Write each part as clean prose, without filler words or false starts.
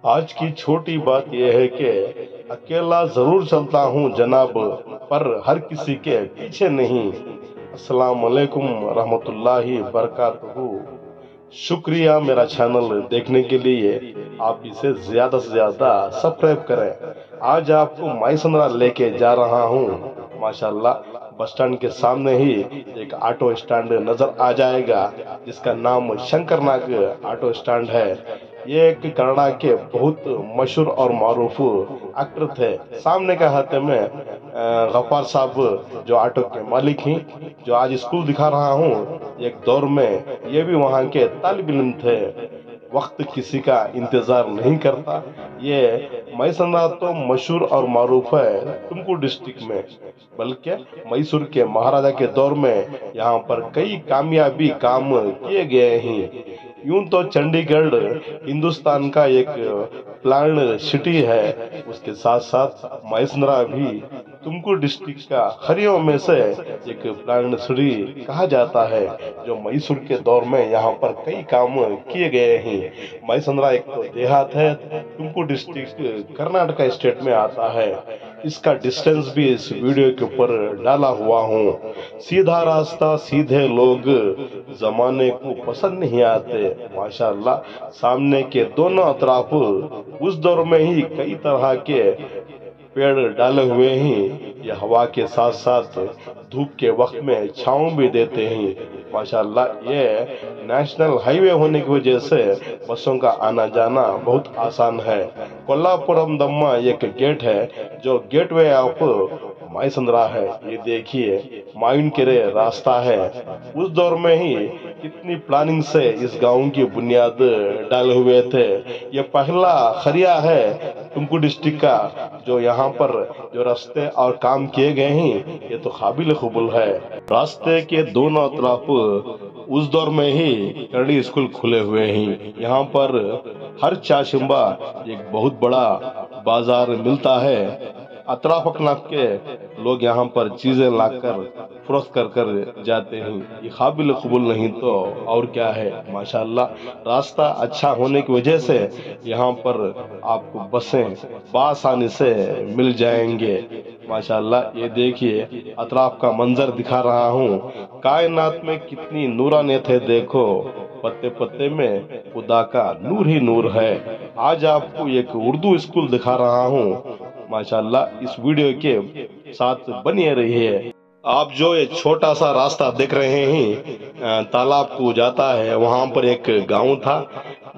आज की छोटी बात यह है कि अकेला जरूर चलता हूँ जनाब, पर हर किसी के पीछे नहीं। अस्सलाम वालेकुम रहमतुल्लाहि बरकातहू। शुक्रिया मेरा चैनल देखने के लिए। आप इसे ज्यादा से ज्यादा सब्सक्राइब करें। आज आपको माइसनरा लेके जा रहा हूँ। माशाल्लाह, बस स्टैंड के सामने ही एक ऑटो स्टैंड नजर आ जाएगा, जिसका नाम शंकरनाग ऑटो स्टैंड है। ये एक कनाडा के बहुत मशहूर और मारूफ एक्टर थे। सामने का हाथ में गफ्फार साहब, जो ऑटो के मालिक हैं, जो आज स्कूल दिखा रहा हूँ। एक दौर में ये भी वहाँ के तालिब इल्म थे। वक्त किसी का इंतजार नहीं करता। ये मैसना तो मशहूर और मारूफ है तुमको डिस्ट्रिक्ट में, बल्कि मैसूर के महाराजा के दौर में यहाँ पर कई कामयाबी काम किए गए हैं। यूं तो चंडीगढ़ हिंदुस्तान का एक प्लान सिटी है, उसके साथ साथ मैसनरा भी तुमको डिस्ट्रिक्ट का खरियों में से एक प्लान सिटी कहा जाता है, जो मैसूर के दौर में यहाँ पर कई काम किए गए हैं। मैसनरा एक तो देहात है, तुमको डिस्ट्रिक्ट कर्नाटका स्टेट में आता है। इसका डिस्टेंस भी इस वीडियो के ऊपर डाला हुआ हूँ। सीधा रास्ता सीधे लोग जमाने को पसंद नहीं आते। माशाल्लाह, सामने के दोनों अतराफ उस दौर में ही कई तरह के पेड़ डाले हुए हैं। ये हवा के साथ साथ धूप के वक्त में छांव भी देते हैं। माशाल्लाह, ये नेशनल हाईवे होने की वजह से बसों का आना जाना बहुत आसान है। कोल्लापुरम दम्मा एक गेट है, जो गेटवे ऑफ माइसनरा है। ये देखिए, माउंट केरे रास्ता है। उस दौर में ही कितनी प्लानिंग से इस गांव की बुनियाद डाले हुए थे। ये पहला खरिया है तुमको डिस्ट्रिक्ट का, जो यहाँ पर जो रास्ते और काम किए गए हैं, ये तो काबिल कबूल है। रास्ते के दोनों तरफ उस दौर में ही कन्नड़ी स्कूल खुले हुए हैं। यहाँ पर हर चाशिम्बा एक बहुत बड़ा बाजार मिलता है। अतराफ अकनाफ के लोग यहाँ पर चीजें लाकर फरोख्त कर कर जाते हैं। ये काबिल कबूल नहीं तो और क्या है। माशाल्लाह, रास्ता अच्छा होने की वजह से यहाँ पर आपको बसें बआसानी से मिल जाएंगे। माशाल्लाह, ये देखिए, अतराफ का मंजर दिखा रहा हूँ। कायनात में कितनी नूरानियत है, देखो, पत्ते पत्ते में खुदा का नूर ही नूर है। आज आपको एक उर्दू स्कूल दिखा रहा हूँ। माशाल्लाह, इस वीडियो के साथ बने रहिए। आप जो ये छोटा सा रास्ता देख रहे हैं, तालाब को जाता है, वहां पर एक गांव था।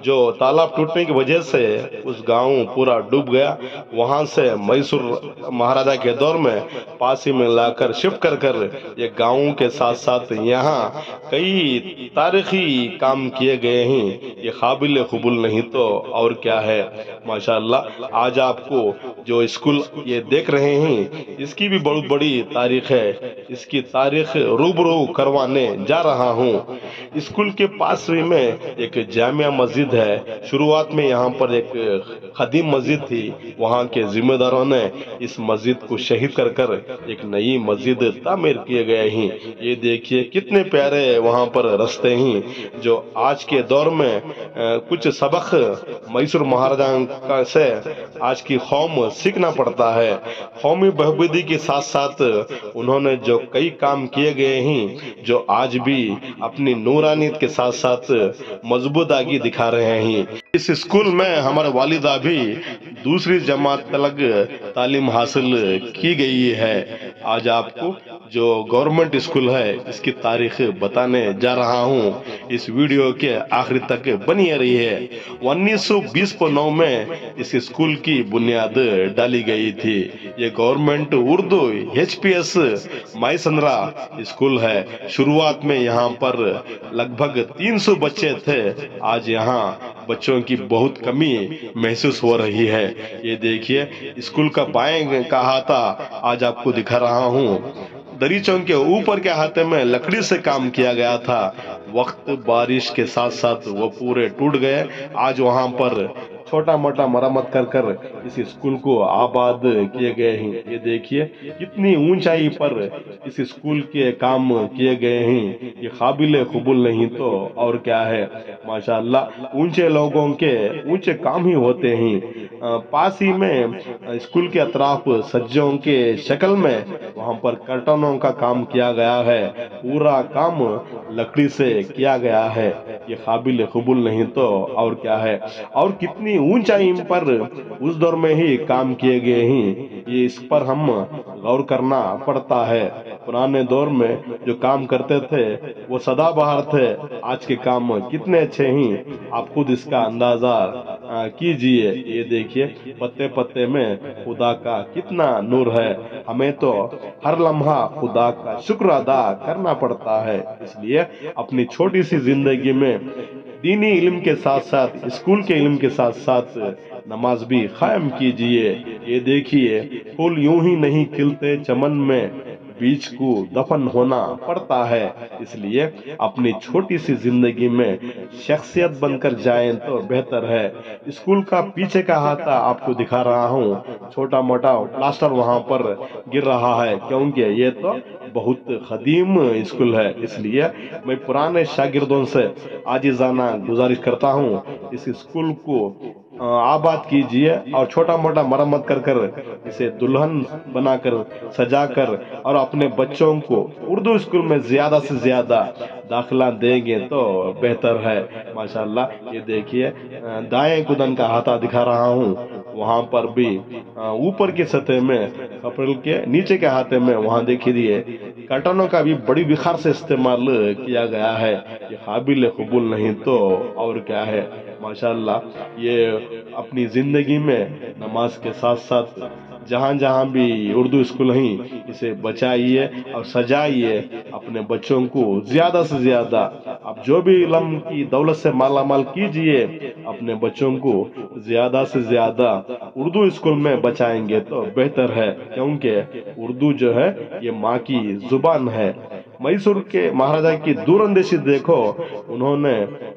जो तालाब टूटने की वजह से उस गांव पूरा डूब गया। वहां से मैसूर महाराजा के दौर में पासी में लाकर शिफ्ट कर कर ये गांव के साथ साथ यहाँ कई तारीखी काम किए गए हैं। ये काबिल कबूल नहीं तो और क्या है। माशाल्लाह, आज आपको जो स्कूल ये देख रहे हैं, इसकी भी बहुत बड़ी तारीख है। इसकी तारीख रूबरू करवाने जा रहा हूँ। स्कूल के पास ही में एक जामिया मस्जिद है। शुरुआत में यहाँ पर एक खदीम मस्जिद थी। वहाँ के जिम्मेदारों ने इस मस्जिद को शहीद कर कर एक नई मस्जिद तामीर किए गए हैं। ये देखिए, कितने प्यारे वहाँ पर रास्ते हैं, जो आज के दौर में कुछ सबक मैसूर महाराजा से आज की कौम सीखना पड़ता है। कौमी बहबूदी के साथ साथ उन्होंने जो कई काम किए गए हैं, जो आज भी अपनी नूरानियत के साथ साथ मजबूत आगे दिखा रहे हैं। इस स्कूल में हमारे वालिदा भी दूसरी जमात तक तालीम हासिल की गई है। आज आपको जो गवर्नमेंट स्कूल है, इसकी तारीख बताने जा रहा हूँ। इस वीडियो के आखिर तक बनी रही है। 1929 में इस स्कूल की बुनियाद डाली गई थी। ये गवर्नमेंट उर्दू HPS मैसनरा स्कूल है। शुरुआत में यहाँ पर लगभग 300 बच्चे थे। आज यहाँ बच्चों की बहुत कमी महसूस हो रही है। ये देखिए, स्कूल का बाएं का हाथा आज आपको दिखा रहा हूँ। दरीचों के ऊपर के हाथे में लकड़ी से काम किया गया था। वक्त बारिश के साथ साथ वो पूरे टूट गए। आज वहाँ पर छोटा मोटा मरम्मत कर कर इस स्कूल को आबाद किए गए हैं। ये देखिए कितनी ऊंचाई पर इस स्कूल के काम किए गए हैं, ये काबिल कबूल नहीं तो और क्या है। माशाअल्लाह ऊंचे लोगों के ऊंचे काम ही होते हैं। पास ही में स्कूल के अतराफ सज्जों के शक्ल में वहां पर कर्टनों का काम किया गया है, पूरा काम लकड़ी से किया गया है, ये काबिल कबूल नहीं तो और क्या है। और कितनी ऊंचाई पर उस दौर में ही काम किए गए हैं, ये इस पर हम गौर करना पड़ता है। पुराने दौर में जो काम करते थे वो सदाबहार थे, आज के काम कितने अच्छे हैं, आप खुद इसका अंदाजा कीजिए। ये देखिए पत्ते पत्ते में खुदा का कितना नूर है, हमें तो हर लम्हा खुदा का शुक्र अदा करना पड़ता है। इसलिए अपनी छोटी सी जिंदगी में दीनी इल्म के साथ साथ स्कूल के इल्म के साथ साथ नमाज भी कायम कीजिए। ये देखिए फूल यूं ही नहीं खिलते चमन में, बीज को दफन होना पड़ता है। इसलिए अपनी छोटी सी जिंदगी में शख्सियत बनकर जाएं तो बेहतर है। स्कूल का पीछे का हाथा आपको दिखा रहा हूँ, छोटा मोटा प्लास्टर वहां पर गिर रहा है, क्योंकि ये तो बहुत कदीम स्कूल है। इसलिए मैं पुराने शागिर्दों से आजिजाना गुजारिश करता हूँ, इस स्कूल को आबाद कीजिए और छोटा मोटा मरम्मत कर कर इसे दुल्हन बनाकर सजाकर और अपने बच्चों को उर्दू स्कूल में ज्यादा से ज्यादा दाखिला देंगे तो बेहतर है। माशाल्लाह ये देखिए दाएं कुदन का हाथा दिखा रहा हूँ, वहां पर भी ऊपर की सतह में कपड़े के नीचे के हाथे में वहां देखिए कर्टनों का भी बड़ी विखार से इस्तेमाल किया गया है, ये काबिल कबूल नहीं तो और क्या है। माशाल्लाह ये अपनी जिंदगी में नमाज के साथ साथ जहाँ जहाँ भी उर्दू स्कूल हैं इसे बचाइए और सजाइए, अपने बच्चों को ज्यादा से ज्यादा आप जो भी इल्म की दौलत से माला माल कीजिए, अपने बच्चों को ज्यादा से ज्यादा उर्दू स्कूल में बचाएंगे तो बेहतर है, क्योंकि उर्दू जो है ये माँ की जुबान है। मैसूर के महाराजा की दूरंदेशी देखो, उन्होंने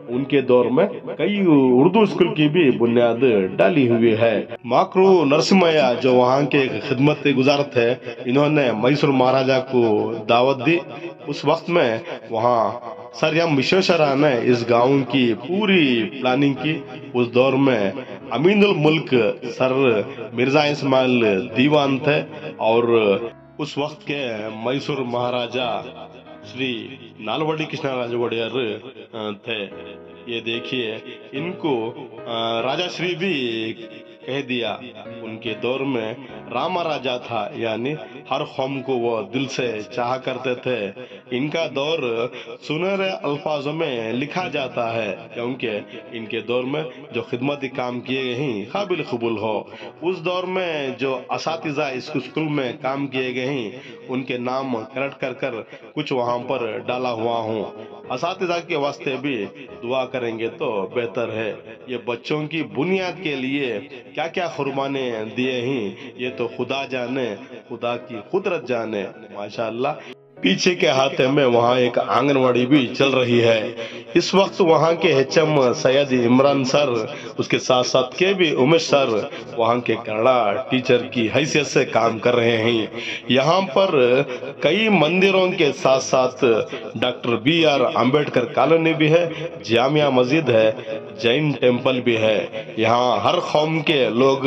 उनके दौर में कई उर्दू स्कूल की भी बुनियाद डाली हुई है। माकरू नरसिम्हया जो वहाँ के खिदमत गुजार थे, इन्होंने मैसूर महाराजा को दावत दी। उस वक्त में वहाँ सर एम विश्वेश्वरैया ने इस गांव की पूरी प्लानिंग की। उस दौर में अमीनुल मुल्क सर मिर्जा इस्माइल दीवान थे और उस वक्त के मैसूर महाराजा श्री नालवडी कृष्णराज वोडेयर थे। ये देखिए इनको राजा श्री भी कह दिया। उनके दौर में रामा राजा था, यानी हर कौम को वो दिल से चाहा करते थे। इनका दौर सुनहरे अल्फाजों में लिखा जाता है, क्योंकि इनके दौर में जो खिदमती काम किए गए हैं काबिल कबूल हो। उस दौर में जो असातिज़ा इस स्कूल में काम किए गए हैं उनके नाम करेक्ट कर कर कुछ वहाँ पर डाला हुआ हूँ। असातिज़ा के वास्ते भी दुआ करेंगे तो बेहतर है। ये बच्चों की बुनियाद के लिए क्या क्या कुर्बाने दिए हैं ये तो खुदा जाने, खुदा की कुदरत जाने। माशाअल्लाह पीछे के हाथे में वहाँ एक आंगनवाड़ी भी चल रही है। इस वक्त वहाँ के एचएम सैयद इमरान सर, उसके साथ साथ के भी उमेश सर वहाँ के कन्नड़ा टीचर की हैसियत से काम कर रहे हैं। यहाँ पर कई मंदिरों के साथ साथ डॉक्टर BR अम्बेडकर कॉलोनी भी है, जामिया मस्जिद है, जैन टेम्पल भी है। यहाँ हर कौम के लोग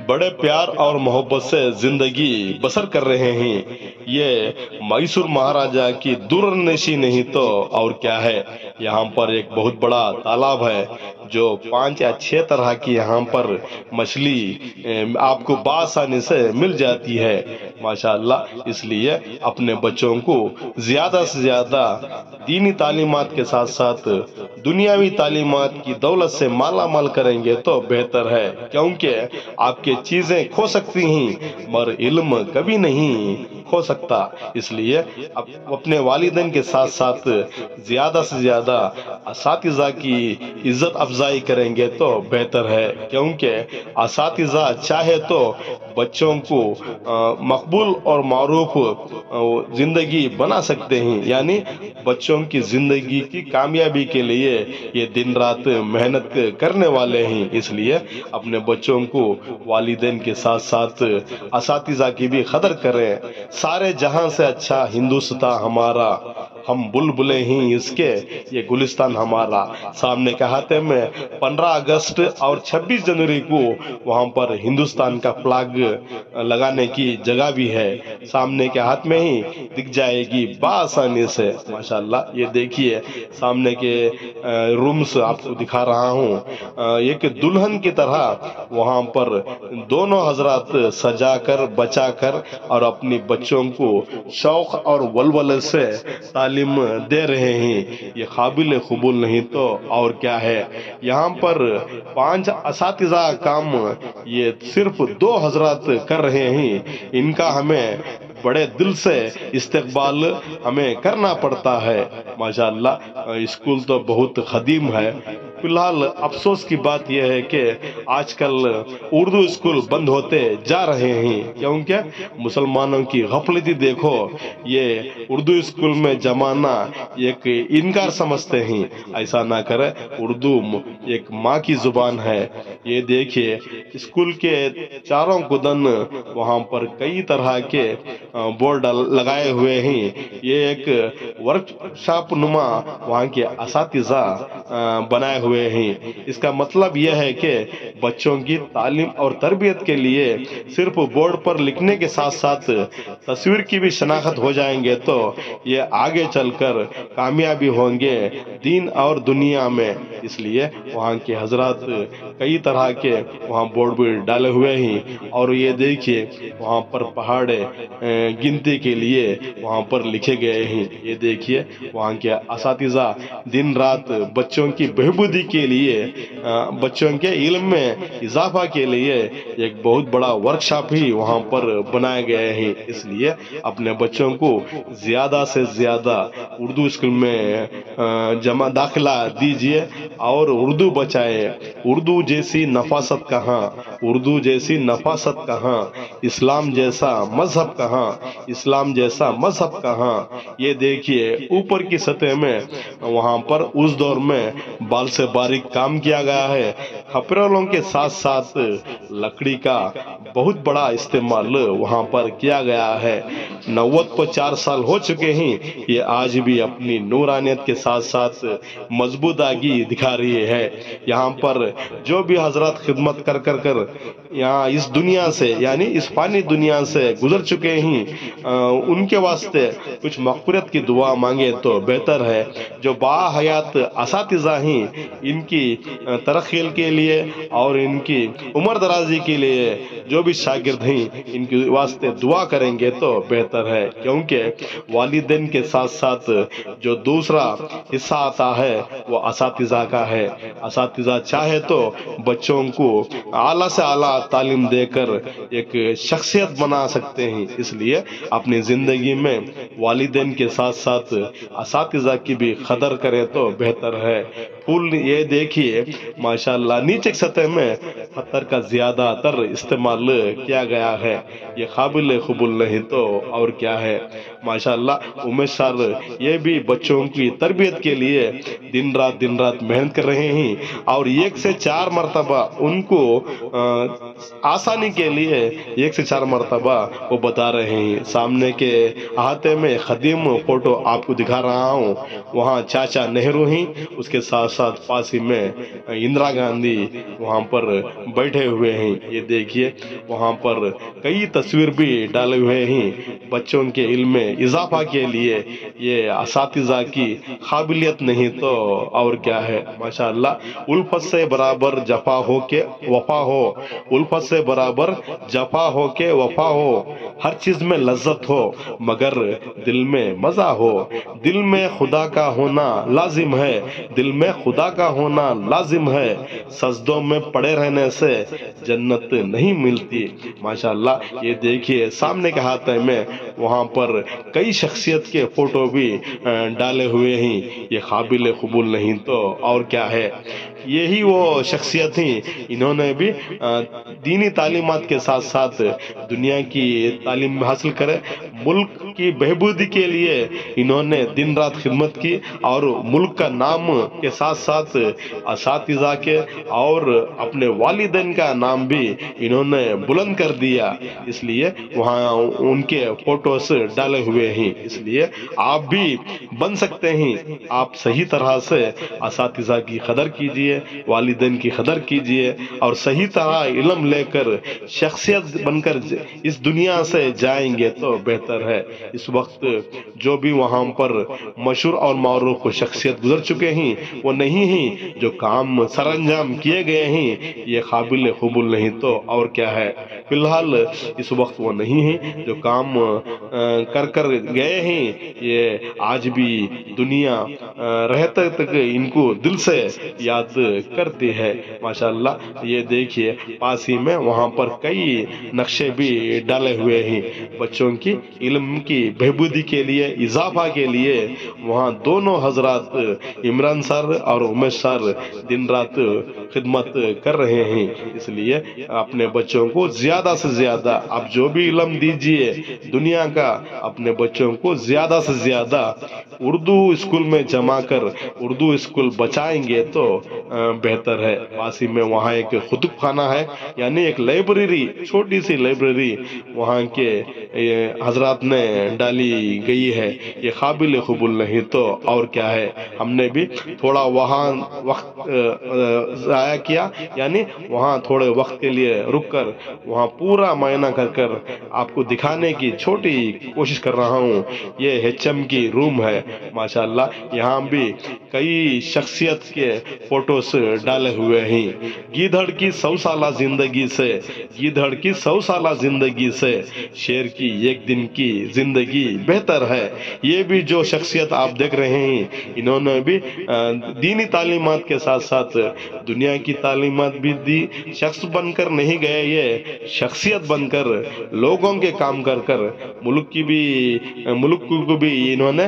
बड़े प्यार और मोहब्बत से जिंदगी बसर कर रहे हैं। ये मैसूर महाराजा की दूरंदेशी नहीं तो और क्या है। यहाँ पर एक बहुत बड़ा तालाब है जो 5 या 6 तरह की यहाँ पर मछली आपको बासानी से मिल जाती है। माशाअल्लाह इसलिए अपने बच्चों को ज्यादा से ज्यादा दीनी तालीमात के साथ साथ दुनियावी तालीमात की दौलत से माला माल करेंगे तो बेहतर है, क्योंकि आपके चीजें खो सकती हैं मगर इल्म कभी नहीं खो सकता। इसलिए अपने वालिदैन के साथ साथ ज्यादा से ज्यादा असातिज़ा की इज्जत अफजाई افزائی کریں گے تو بہتر ہے، کیونکہ اساتذہ چاہے تو بچوں کو مقبول اور معروف زندگی بنا سکتے ہیں، یعنی بچوں کی زندگی کی کامیابی کے لیے یہ دن رات محنت کرنے والے ہیں۔ اس لیے اپنے بچوں کو والدین کے ساتھ ساتھ اساتذہ کی بھی قدر کریں۔ سارے جہاں سے اچھا ہندوستان ہمارا، ہم بلبلیں ہیں اس کے، یہ گلستان ہمارا۔ سامنے کے ہاتھ میں 15 اگست اور 26 جنوری کو وہاں پر ہندوستان کا فلیگ لگانے کی جگہ بھی ہے، سامنے کے ہاتھ میں ہی دکھ جائے گی بآسانی سے۔ ماشاءاللہ یہ دیکھیے سامنے کے رومز آپ کو دکھا رہا ہوں، ایک دلہن کی طرح وہاں پر دونوں حضرات سجا کر بچا کر اور اپنی بچوں کو شوق اور ولولے سے تعلیم دے رہے ہیں۔ یہ قابل قبول نہیں تو اور کیا ہے۔ یہاں پر 5 اساتذہ کام یہ صرف 2 حضرات کر رہے ہیں، ان کا ہمیں بڑے دل سے استقبال ہمیں کرنا پڑتا ہے۔ ماشاءاللہ اسکول تو بہت قدیم ہے۔ فی الحال افسوس کی بات یہ ہے کہ آج کل اردو اسکول بند ہوتے جا رہے ہیں، کیونکہ مسلمانوں کی غفلتی دیکھو، یہ اردو اسکول میں جمانا ایک انکار سمجھتے ہیں۔ ایسا نہ کرے، اردو ایک ماں کی زبان ہے۔ یہ دیکھیے اسکول کے چاروں قدن وہاں پر کئی طرح کے بورڈ لگائے ہوئے ہیں۔ یہ ایک ورک شاپ نما وہاں کے اساتذہ بنائے ہوئے ہیں۔ اس کا مطلب یہ ہے کہ بچوں کی تعلیم اور تربیت کے لیے صرف بورڈ پر لکھنے کے ساتھ ساتھ تصویر کی بھی شناخت ہو جائیں گے تو یہ آگے چل کر کامیابی ہوں گے دین اور دنیا میں۔ اس لیے وہاں کے حضرات کئی طرح کے وہاں بورڈ بھی ڈالے ہوئے ہیں، اور یہ دیکھیے وہاں پر پہاڑے گنتی کے لیے وہاں پر لکھے گئے ہیں۔ یہ دیکھیے وہاں کے اساتذہ دن رات بچوں کی بہبودی کے لیے، بچوں کے علم میں اضافہ کے لیے ایک بہت بڑا ورکشاپ ہی وہاں پر بنائے گئے ہیں۔ اس لیے اپنے بچوں کو زیادہ سے زیادہ اردو اسکول میں داخلہ دیجیے اور اردو بچائے۔ اردو جیسی نفاست کہاں، اردو جیسی نفاست کہاں، اسلام جیسا مذہب کہاں، اسلام جیسا مذہب کہاں۔ یہ دیکھیے اوپر کی سطح میں وہاں پر اس دور میں بال سے باریک کام کیا گیا ہے، کھپریلوں کے ساتھ ساتھ لکڑی کا بہت بڑا استعمال وہاں پر کیا گیا ہے۔ 90 کو 4 سال ہو چکے ہیں، یہ آج بھی اپنی نورانیت کے ساتھ ساتھ مضبوطی دکھا رہی ہے۔ یہاں پر جو بھی حضرات خدمت کر یہاں اس دنیا سے، یعنی اس فانی دنیا سے گزر چکے ہیں، ان کے واسطے کچھ مغفرت کی دعا مانگے تو بہتر ہے۔ جو باحیات اساتذہ ہیں، ان کی ترقی کے لیے اور ان کی عمر درازی کے لیے جو بھی شاگرد ہیں ان کے واسطے دعا کریں گے تو بہتر ہے، کیونکہ والدین کے ساتھ ساتھ جو دوسرا حصہ آتا ہے وہ اساتذہ کا ہے۔ اساتذہ چاہے تو بچوں کو اعلیٰ سے اعلیٰ تعلیم دے کر ایک شخصیت بنا سکتے ہیں۔ اس لیے اپنی زندگی میں والدین کے ساتھ ساتھ اساتذہ کی بھی قدر کرے تو بہتر ہے۔ پھول یہ دیکھیے ماشاءاللہ نیچے سطح میں پتھر کا زیادہ تر استعمال کیا گیا ہے، یہ قابل قبول نہیں تو اور کیا ہے۔ ماشاءاللہ امیش سر یہ بھی بچوں کی تربیت کے لیے دن رات محنت کر رہے ہیں، اور 1 سے 4 مرتبہ ان کو آسانی کے لیے 1 سے 4 مرتبہ وہ بتا رہے ہیں۔ سامنے کے احاطے میں قدیم فوٹو آپ کو دکھا رہا ہوں، وہاں چاچا نہرو ہیں، اس کے ساتھ ساتھ پاس ہی میں اندرا گاندھی وہاں پر بیٹھے ہوئے ہیں۔ یہ دیکھیے وہاں پر کئی تصویر بھی ڈالے ہوئے ہیں بچوں کے علم میں اضافہ کے لیے۔ یہ اساتذہ کی قابلیت نہیں تو اور کیا ہے۔ ماشاءاللہ الفت سے برابر جفا ہو کے وفا ہو، الفت سے برابر جفا ہو کے وفا ہو، ہر چیز میں لذت ہو مگر دل میں مزہ ہو، دل میں خدا کا ہونا لازم ہے، دل میں خدا کا ہونا لازم ہے، سجدوں میں پڑے رہنے سے جنت نہیں ملتی۔ ماشاءاللہ یہ دیکھیے سامنے کے ہاتھ میں وہاں پر کئی شخصیت کے فوٹو بھی ڈالے ہوئے ہیں، یہ قابل قبول نہیں تو اور کیا ہے۔ यही वो शख्सियत थी, इन्होंने भी दीनी तालीमात के साथ साथ दुनिया की तालीम हासिल करे, मुल्क की बहबूदी के लिए इन्होंने दिन रात खिदमत की और मुल्क का नाम के साथ साथ असातिज़ा के और अपने वालिदैन का नाम भी इन्होंने बुलंद कर दिया। इसलिए वहाँ उनके फोटोस डाले हुए हैं। इसलिए आप भी बन सकते हैं। आप सही तरह से असातिज़ा की कदर कीजिए, वालिदैन की कदर कीजिए और सही तरह इल्म लेकर शख्सियत बनकर इस दुनिया से जाएंगे तो बेहतर है। इस वक्त जो भी वहाँ पर मशहूर और मारूफ शख्सियत गुजर चुके हैं वो नहीं हैं, जो काम सरअंजाम किए गए हैं ये काबिल कबूल नहीं तो और क्या है। फिलहाल इस वक्त वो नहीं है जो काम कर गए हैं, ये आज भी दुनिया रहते तक इनको दिल से याद करती है। माशाअल्लाह ये देखिए पास ही में वहाँ पर कई नक्शे भी डाले हुए हैं बच्चों की इल्म की बहबूदी के लिए, इजाफा के लिए। वहाँ दोनों हजरात इमरान सर और उमेश सर दिन रात खिदमत कर रहे हैं। इसलिए अपने बच्चों को ज्यादा से ज्यादा आप जो भी इल्म दीजिए दुनिया का, अपने बच्चों को ज्यादा से ज्यादा उर्दू स्कूल में जमा कर उर्दू स्कूल बचाएंगे तो बेहतर है। पासी में वहाँ एक खुतब खाना है, यानी एक लाइब्रेरी, छोटी सी लाइब्रेरी वहाँ के हजरात ने डाली गई है। ये काबिल कबूल नहीं तो और क्या है। हमने भी थोड़ा वहाँ वक्त ज़ाया किया, यानी वहाँ थोड़े वक्त के लिए रुक कर वहाँ पूरा मायना कर आपको दिखाने की छोटी कोशिश कर रहा हूँ। ये HM की रूम है माशाल्लाह। यहाँ भी कई शख्सियत के फोटोस डाले हुए हैं। गीदड़ की 100 साला जिंदगी से, गीदड़ की 100 साला जिंदगी से शेर की एक दिन की जिंदगी बेहतर है। ये भी जो शख्सियत आप देख रहे हैं इन्होंने भी दीनी तालीमात के साथ साथ दुनिया की तालीमात भी दी। शख्स बनकर नहीं गए, ये शख्सियत बनकर लोगों के काम कर मुल्क को भी इन्होंने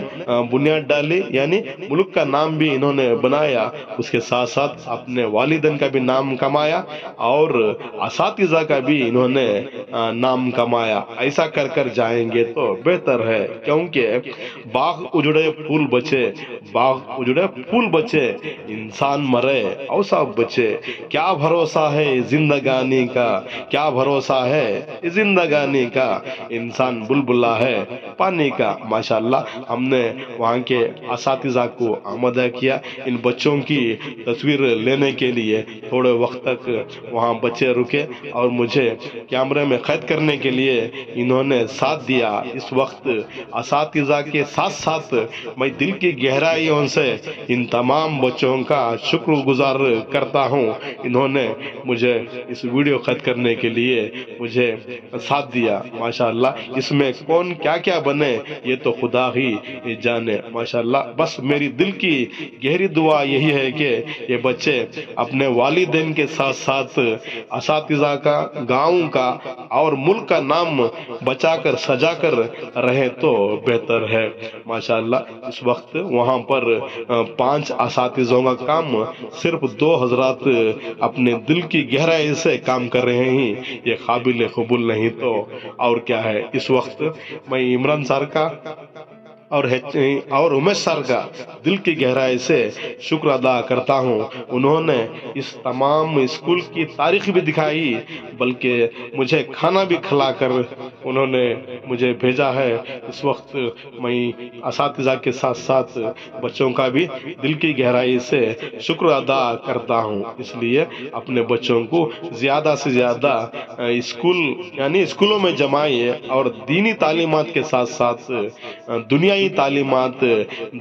बुनियाद डाली, यानी मुल्क का नाम भी इन्होंने बनाया। उसके साथ साथ अपने वालिदैन का भी नाम कमाया और असातिज़ा का भी इन्होंने नाम कमाया। ऐसा कर जाएंगे तो बेहतर है, क्योंकि बाग उजड़े फूल बचे, बाग उजड़े फूल बचे, इंसान मरे और सब बचे। क्या भरोसा है जिंदगानी का, क्या भरोसा है जिंदगानी का, इंसान बुलबुला है पानी का। माशाल्लाह हमने वहाँ के असातिज़ा को आमदा किया। इन बच्चों की तस्वीर लेने के लिए थोड़े वक्त तक वहाँ बच्चे रुके और मुझे कैमरे में कैद करने के लिए इन्होंने साथ दिया। इस वक्त असातिज़ा के साथ साथ मैं दिल की गहराइयों से इन तमाम बच्चों का शुक्रगुजार करता हूँ। इन्होंने मुझे इस वीडियो कैद करने के लिए मुझे साथ दिया। माशाल्लाह इसमें कौन क्या क्या बने ये तो खुदा ही जाने। माशाल्लाह बस मेरी दिल की गहरी दुआ यही है कि ये बच्चे अपने वालिदैन के साथ साथ असातिज़ा का, गाँव का और मुल्क का नाम बचाकर सजाकर रहे तो बेहतर है। माशाल्लाह इस वक्त वहाँ पर 5 असातिज़ों का काम सिर्फ 2 हजरात अपने दिल की गहराई से काम कर रहे हैं। ये काबिल कबूल नहीं तो और क्या है। इस वक्त मैं इमरान सर का और उमेश सर का दिल की गहराई से शुक्र अदा करता हूँ। उन्होंने इस तमाम स्कूल की तारीख भी दिखाई, बल्कि मुझे खाना भी खिलाकर उन्होंने मुझे भेजा है। इस वक्त मैं असातिज़ा के साथ साथ बच्चों का भी दिल की गहराई से शुक्र अदा करता हूँ। इसलिए अपने बच्चों को ज़्यादा से ज़्यादा स्कूल यानी स्कूलों में जमाइए और दीनी तालीमात के साथ साथ दुनियाई तालीमात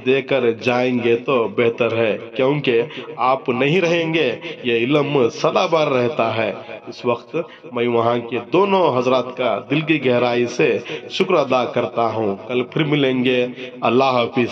देकर जाएंगे तो बेहतर है, क्योंकि आप नहीं रहेंगे ये इल्म सदाबहार रहता है। इस वक्त मैं वहाँ के दोनों हजरात का दिल की गहराई से शुक्र अदा करता हूँ। कल फिर मिलेंगे। अल्लाह हाफिज।